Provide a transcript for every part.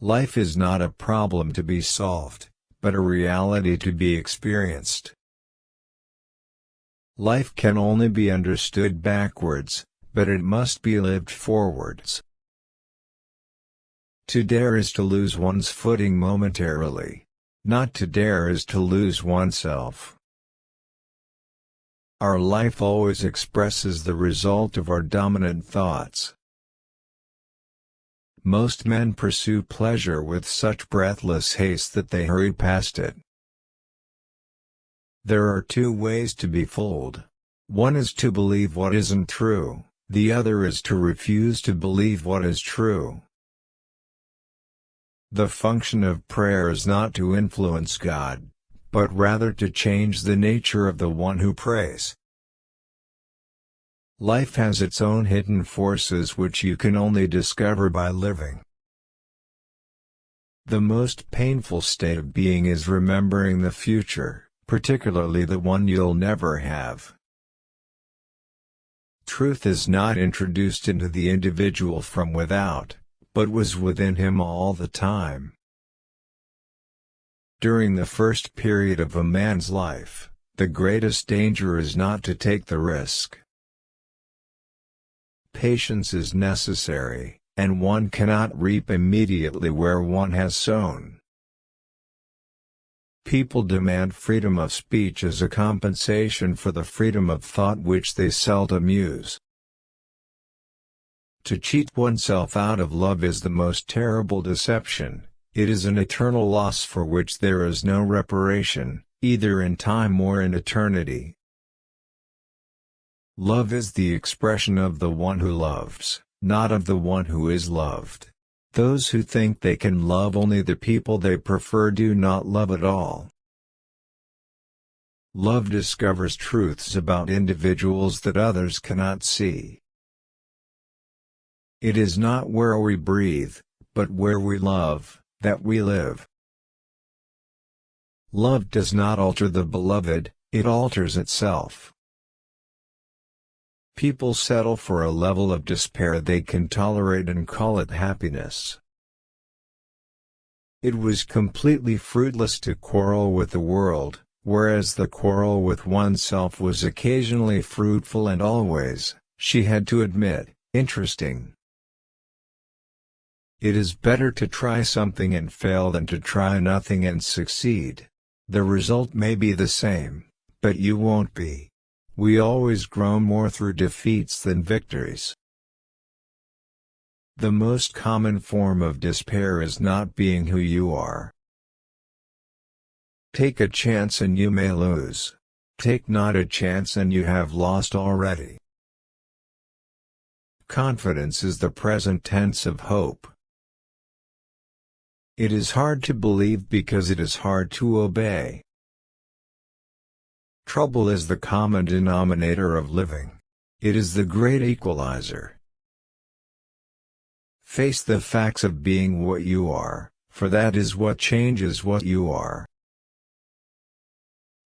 Life is not a problem to be solved, but a reality to be experienced. Life can only be understood backwards, but it must be lived forwards. To dare is to lose one's footing momentarily. Not to dare is to lose oneself. Our life always expresses the result of our dominant thoughts. Most men pursue pleasure with such breathless haste that they hurry past it. There are two ways to be fooled. One is to believe what isn't true, the other is to refuse to believe what is true. The function of prayer is not to influence God, but rather to change the nature of the one who prays. Life has its own hidden forces which you can only discover by living. The most painful state of being is remembering the future, particularly the one you'll never have. Truth is not introduced into the individual from without, but was within him all the time. During the first period of a man's life, the greatest danger is not to take the risk. Patience is necessary, and one cannot reap immediately where one has sown. People demand freedom of speech as a compensation for the freedom of thought which they seldom use. To cheat oneself out of love is the most terrible deception. It is an eternal loss for which there is no reparation, either in time or in eternity. Love is the expression of the one who loves, not of the one who is loved. Those who think they can love only the people they prefer do not love at all. Love discovers truths about individuals that others cannot see. It is not where we breathe, but where we love, that we live. Love does not alter the beloved, it alters itself. People settle for a level of despair they can tolerate and call it happiness. It was completely fruitless to quarrel with the world, whereas the quarrel with oneself was occasionally fruitful and always, she had to admit, interesting. It is better to try something and fail than to try nothing and succeed. The result may be the same, but you won't be. We always grow more through defeats than victories. The most common form of despair is not being who you are. Take a chance and you may lose. Take not a chance and you have lost already. Confidence is the present tense of hope. It is hard to believe because it is hard to obey. Trouble is the common denominator of living. It is the great equalizer. Face the facts of being what you are, for that is what changes what you are.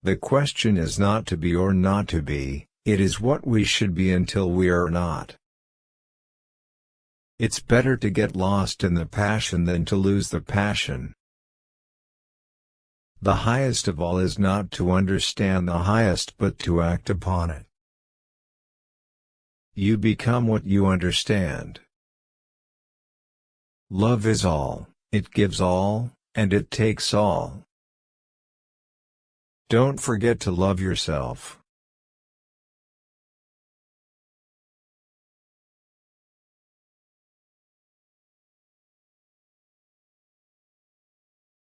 The question is not to be or not to be, it is what we should be until we are not. It's better to get lost in the passion than to lose the passion. The highest of all is not to understand the highest but to act upon it. You become what you understand. Love is all, it gives all, and it takes all. Don't forget to love yourself.